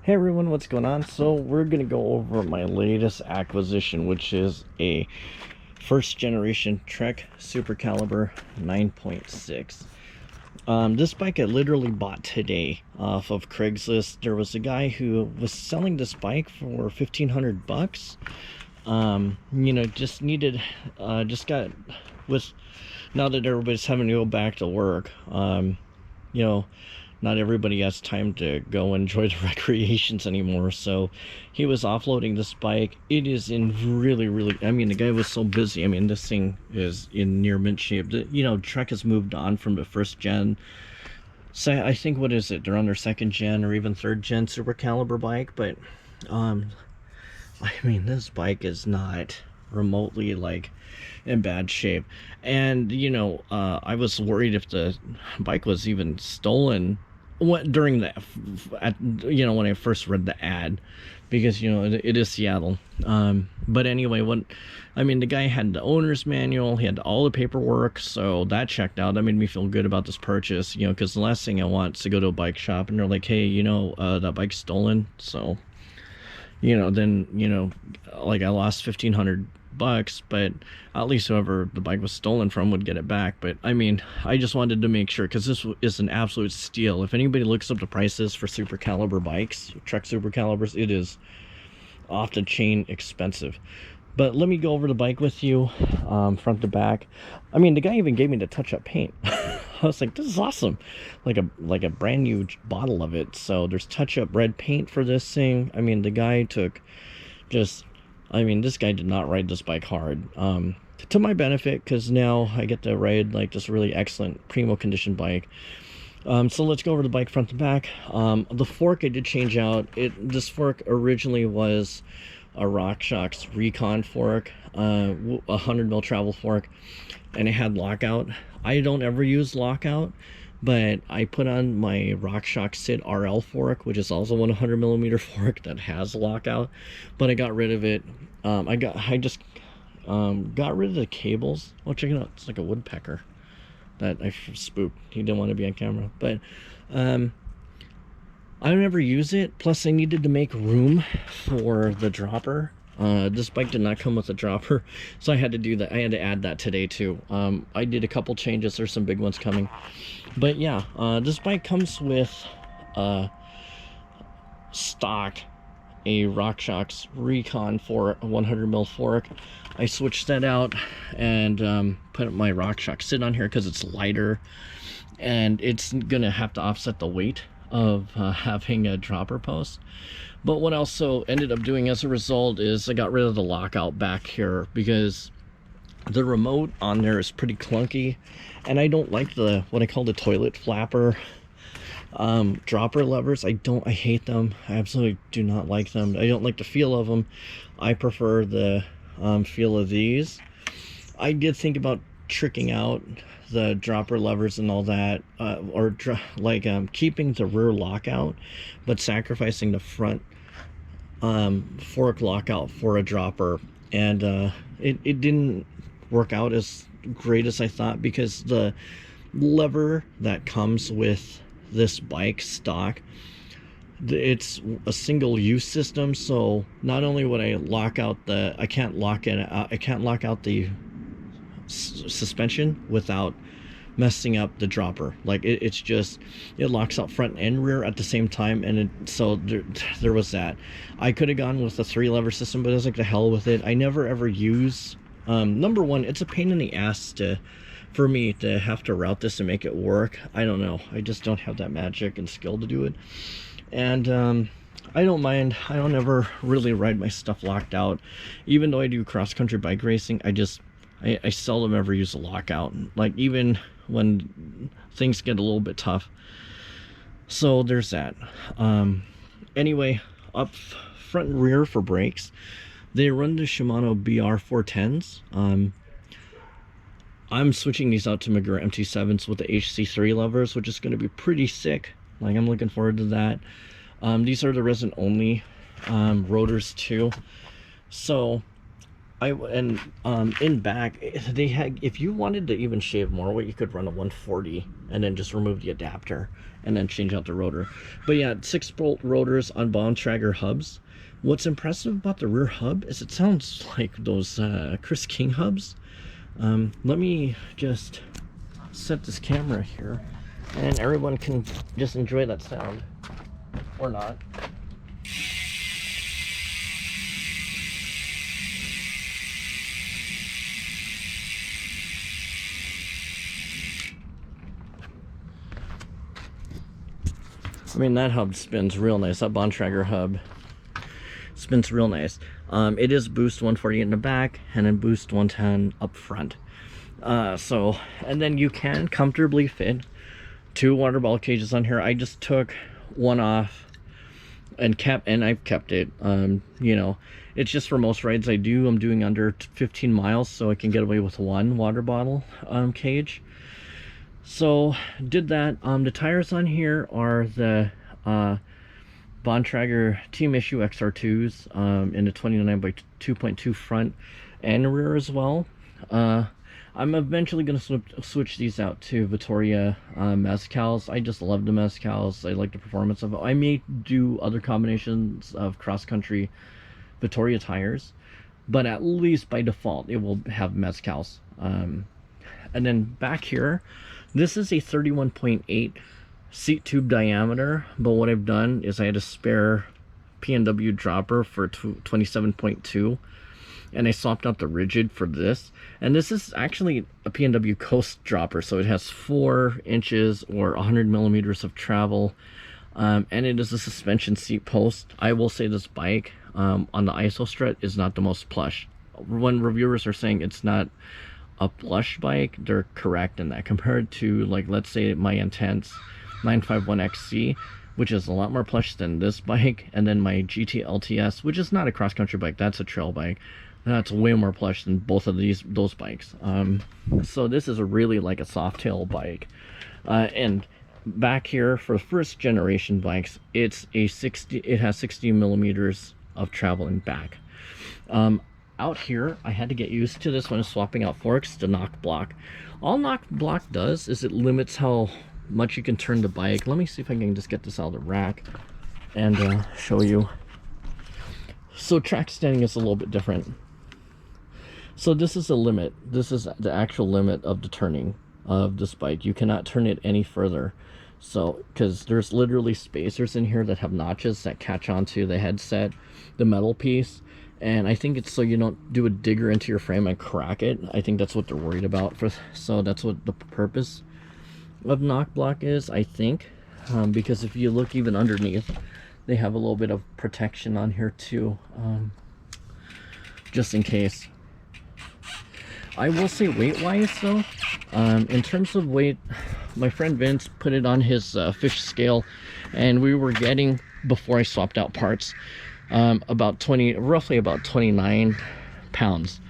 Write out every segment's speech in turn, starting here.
Hey everyone, what's going on? So we're gonna go over my latest acquisition, which is a first generation Trek Supercaliber 9.6. This bike I literally bought today off of Craigslist. There was a guy who was selling this bike for 1,500 bucks. Just needed, just got with now that everybody's having to go back to work. You know, not everybody has time to go enjoy the recreations anymore, so he was offloading this bike. It is in really, I mean, the guy was so busy. I mean, this thing is in near mint shape. Trek has moved on from the first gen, so I think, what is it, they're on their second gen or even third gen Supercaliber bike. But I mean, this bike is not remotely like in bad shape. And I was worried if the bike was even stolen during the when I first read the ad, because it is Seattle. But anyway, the guy had the owner's manual, he had all the paperwork, so that checked out. That made me feel good about this purchase, because the last thing I want is to go to a bike shop and they're like, hey, that bike's stolen. So then like I lost 1,500 bucks, but at least whoever the bike was stolen from would get it back. But I mean, I just wanted to make sure, because this is an absolute steal. If anybody looks up the prices for Supercaliber bikes, Trek Supercalibers, it is off the chain expensive. But let me go over the bike with you, front to back. I mean, the guy even gave me the touch-up paint. I was like, this is awesome, like a brand new bottle of it. So there's touch-up red paint for this thing. I mean, the guy took this guy did not ride this bike hard, to my benefit, because now I get to ride like this really excellent primo condition bike. So let's go over the bike front to back. The fork I did change out. This fork originally was a RockShox Recon fork, 100 mil travel fork, and it had lockout. I don't ever use lockout, but I put on my RockShox Sid RL fork, which is also a 100 millimeter fork that has lockout, but I got rid of it. I just got rid of the cables. Oh, check it out, it's like a woodpecker that I spooked. He didn't want to be on camera, but I don't ever use it. Plus I needed to make room for the dropper. This bike did not come with a dropper, so I had to do that. I had to add that today too. I did a couple changes. There's some big ones coming, but yeah, this bike comes with stock a RockShox Recon for a 100 mil fork. I switched that out and put my RockShox Sid on here because it's lighter, and it's gonna have to offset the weight of having a dropper post. But what I also ended up doing as a result is I got rid of the lockout back here, because the remote on there is pretty clunky, and I don't like what I call the toilet flapper dropper levers. I hate them. I absolutely do not like them. I don't like the feel of them. I prefer the feel of these. I did think about tricking out the dropper levers and all that, or keeping the rear lockout but sacrificing the front fork lockout for a dropper, and it didn't work out as great as I thought, because the lever that comes with this bike stock, it's a single use system. So not only would I lock out I can't lock out the suspension without messing up the dropper. Like it locks out front and rear at the same time, and so there was that. I could have gone with a 3-lever system, but I was like, the hell with it. I never ever use number one, it's a pain in the ass for me to have to route this and make it work. I don't know, I just don't have that magic and skill to do it. And I don't mind. I don't ever really ride my stuff locked out. Even though I do cross-country bike racing, I seldom ever use a lockout, like even when things get a little bit tough. So there's that. Anyway, up front and rear for brakes, they run the Shimano BR410s. I'm switching these out to Magura MT7s with the HC3 levers, which is going to be pretty sick. Like, I'm looking forward to that. These are the resin only rotors too. So in back they had, if you wanted to even shave more weight, you could run a 140 and then just remove the adapter and then change out the rotor. But yeah, 6-bolt rotors on Bontrager hubs. What's impressive about the rear hub is it sounds like those Chris King hubs. Let me just set this camera here and everyone can just enjoy that sound, or not. I mean, that hub spins real nice. That Bontrager hub spins real nice. It is boost 148 in the back and then boost 110 up front. And then you can comfortably fit 2 water bottle cages on here. I just took one off and I've kept it. You know, it's just for most rides I do, I'm doing under 15 miles, so I can get away with 1 water bottle cage. So did that. The tires on here are the Bontrager Team Issue XR2s in the 29 by 2.2 front and rear as well. I'm eventually going to switch these out to Vittoria Mezcals. I just love the Mezcals. I like the performance of it. I may do other combinations of cross-country Vittoria tires, but at least by default it will have Mezcals. And then back here, this is a 31.8 seat tube diameter, but what I've done is I had a spare P&W dropper for 27.2, and I swapped out the rigid for this. And this is actually a P&W coast dropper, so it has 4 inches or 100 millimeters of travel, and it is a suspension seat post. I will say this bike on the ISO strut is not the most plush. When reviewers are saying it's not a plush bike, they're correct in that, compared to, like, let's say my Intense 951XC, which is a lot more plush than this bike, and then my GT LTS, which is not a cross-country bike, that's a trail bike. That's way more plush than both of those bikes. So this is a really like a soft tail bike. And back here for first generation bikes, it has 60 millimeters of travel in back. Out here, I had to get used to this when I was swapping out forks to knock block. All knock block does is it limits how much you can turn the bike. Let me see if I can just get this out of the rack and show you. So track standing is a little bit different. So this is a limit. This is the actual limit of the turning of this bike. You cannot turn it any further. So, because there's literally spacers in here that have notches that catch onto the headset, the metal piece. And I think it's so you don't do a digger into your frame and crack it. I think that's what they're worried about. So that's what the purpose of knock block is, I think. Because if you look even underneath, they have a little bit of protection on here too, just in case. I will say weight-wise though, in terms of weight, my friend Vince put it on his fish scale, and we were getting, before I swapped out parts, roughly about 29 pounds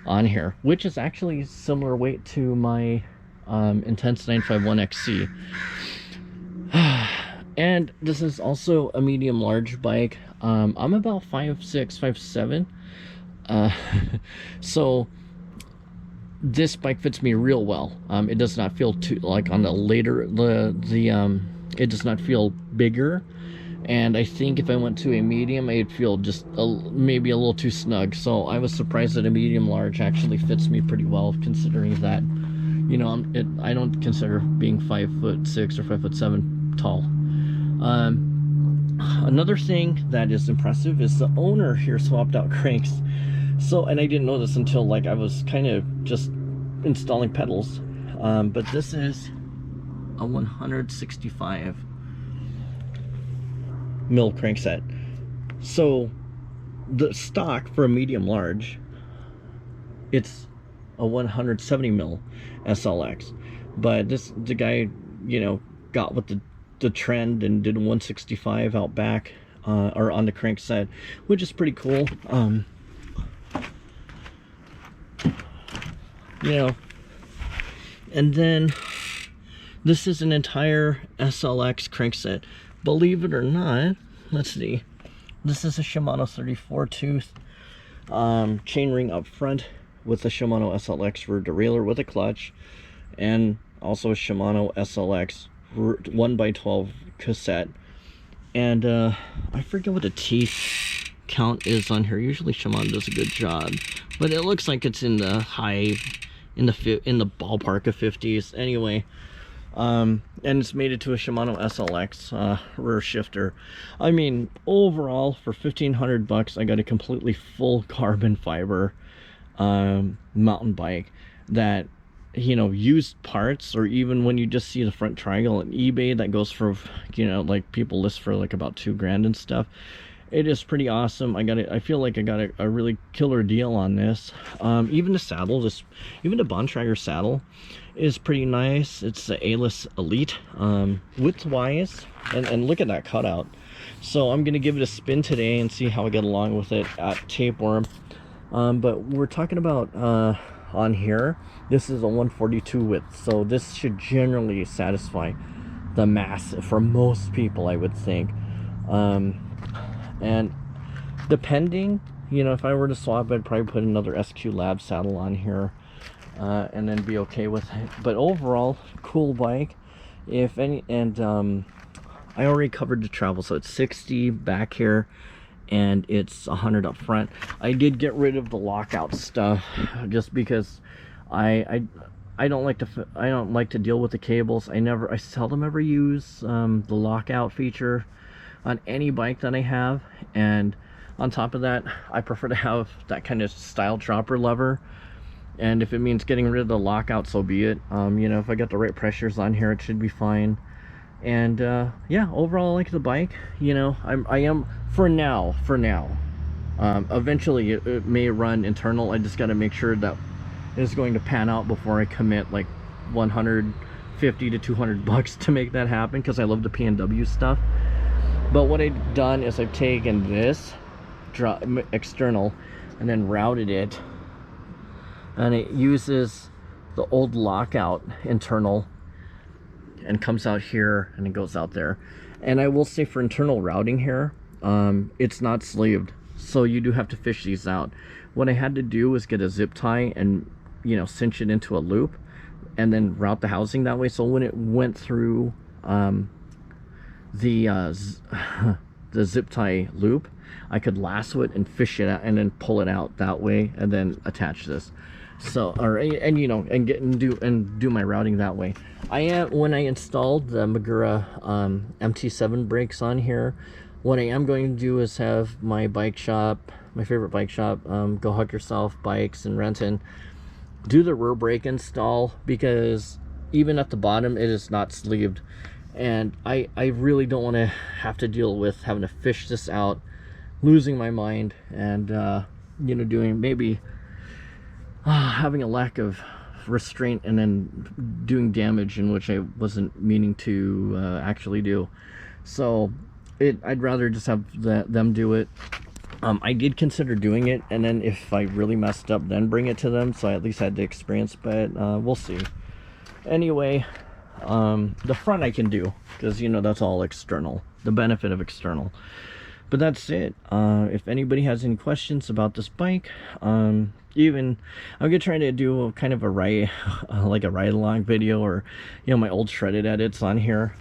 on here, which is actually similar weight to my Intense 951XC. And this is also a medium large bike. I'm about 5'6", 5'7", so this bike fits me real well. It does not feel too, like on the later, it does not feel bigger, and I think if I went to a medium, I'd feel just maybe a little too snug. So I was surprised that a medium large actually fits me pretty well, considering that, you know, I don't consider being 5'6" or 5'7" tall. Another thing that is impressive is the owner here swapped out cranks. So, and I didn't know this until like I was kind of just installing pedals, but this is a 165 mil crankset. So the stock for a medium large, it's a 170 mil SLX, but the guy, you know, got with the trend and did 165 out back, or on the crankset, which is pretty cool. You know, and then this is an entire SLX crankset. Believe it or not, let's see, this is a Shimano 34 tooth chainring up front with a Shimano SLX rear derailleur with a clutch, and also a Shimano SLX 1x12 cassette. And I forget what the teeth count is on here. Usually Shimano does a good job, but it looks like it's in the high, in the ballpark of 50s anyway. And it's made it to a Shimano SLX rear shifter. I mean, overall for 1,500 bucks, I got a completely full carbon fiber mountain bike that, you know, used parts, or even when you just see the front triangle on eBay that goes for, you know, like people list for like about $2,000 and stuff. It is pretty awesome. I feel like I got a really killer deal on this. Even the saddle, even the Bontrager saddle is pretty nice. It's the A-list Elite, width wise, and look at that cutout. So I'm gonna give it a spin today and see how I get along with it at Tapeworm. But we're talking about on here, this is a 142 width, so this should generally satisfy the mass for most people, I would think. And depending, you know, if I were to swap, I'd probably put another SQ Lab saddle on here, and then be okay with it. But overall, cool bike. If any, and I already covered the travel, so it's 60 back here and it's 100 up front. I did get rid of the lockout stuff just because I don't like to deal with the cables. I seldom ever use the lockout feature on any bike that I have, and on top of that, I prefer to have that kind of style dropper lever, and if it means getting rid of the lockout, so be it. You know, if I got the right pressures on here, it should be fine. And yeah, overall I like the bike. You know, I am for now. Eventually it may run internal. I just got to make sure that it's going to pan out before I commit like 150 to 200 bucks to make that happen, because I love the P&W stuff. But what I've done is I've taken this external and then routed it, and it uses the old lockout internal and comes out here and it goes out there. And I will say, for internal routing here, it's not sleeved, so you do have to fish these out. What I had to do was get a zip tie and, you know, cinch it into a loop and then route the housing that way, so when it went through the zip tie loop, I could lasso it and fish it out and then pull it out that way and then attach this. So, and you know, and do my routing that way. When I installed the Magura MT7 brakes on here, what I am going to do is have my bike shop, my favorite bike shop, Go Hug Yourself Bikes in Renton, do the rear brake install, because even at the bottom it is not sleeved, and I really don't want to have to deal with having to fish this out, losing my mind, and you know, doing maybe having a lack of restraint and then doing damage in which I wasn't meaning to actually do. So I'd rather just have them do it. I did consider doing it, and then if I really messed up, then bring it to them, so I at least had the experience, but we'll see. Anyway, the front I can do, because, you know, that's all external, the benefit of external. But that's it. If anybody has any questions about this bike, even I'm gonna try to do kind of a ride along video, or, you know, my old shredded edits on here,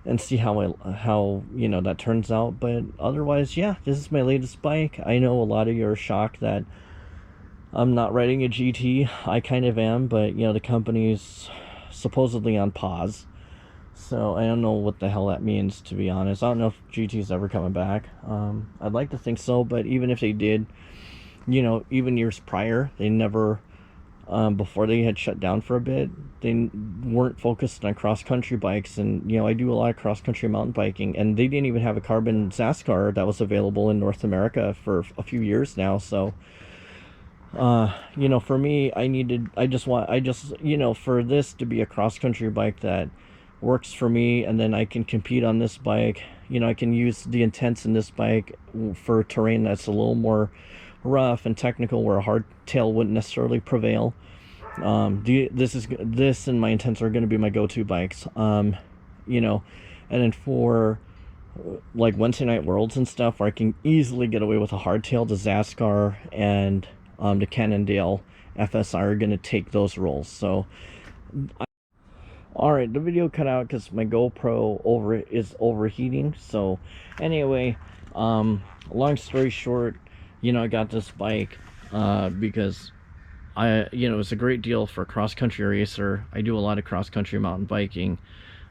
and see how you know, that turns out. But otherwise, yeah, this is my latest bike. I know a lot of you are shocked that I'm not riding a GT. I kind of am, but, you know, the company's supposedly on pause, so I don't know what the hell that means, to be honest. I don't know if GT's ever coming back. I'd like to think so, but even if they did, you know, even years prior, they never, before they had shut down for a bit, they weren't focused on cross-country bikes. And, you know, I do a lot of cross-country mountain biking, and they didn't even have a carbon Zascar that was available in North America for a few years now. So you know, for me, I just you know, for this to be a cross-country bike that works for me, and then I can compete on this bike. You know, I can use the intents in this bike for terrain that's a little more rough and technical, where a hardtail wouldn't necessarily prevail. This and my intents are going to be my go-to bikes. You know, and then for like Wednesday Night Worlds and stuff, where I can easily get away with a hardtail. The Zaskar and the Cannondale FSI are going to take those roles. So alright, the video cut out because my GoPro is overheating. So anyway, long story short, you know, I got this bike because it's a great deal for a cross-country racer. I do a lot of cross-country mountain biking.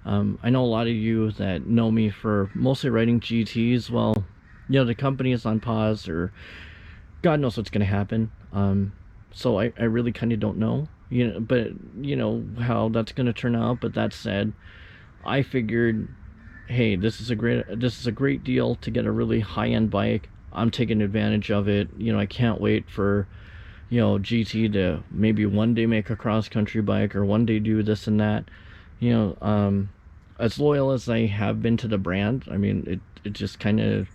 I know a lot of you that know me for mostly riding GTs. Well, you know, the company is on pause, or God knows what's going to happen. So I really kind of don't know, you know, but you know how that's going to turn out. But that said, I figured, hey, this is a great deal to get a really high-end bike. I'm taking advantage of it. You know, I can't wait for, you know, GT to maybe one day make a cross-country bike, or one day do this and that. You know, as loyal as I have been to the brand, I mean, it just kind of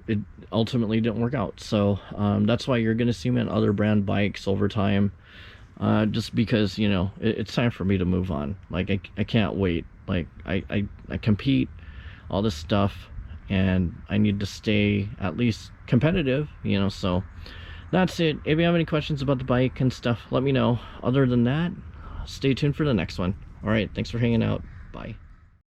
it ultimately didn't work out. So that's why you're gonna see me on other brand bikes over time, just because, you know, it's time for me to move on. Like I can't wait. Like I compete, all this stuff, and I need to stay at least competitive, you know. So that's it. If you have any questions about the bike and stuff, let me know. Other than that, stay tuned for the next one. All right, thanks for hanging out. Bye.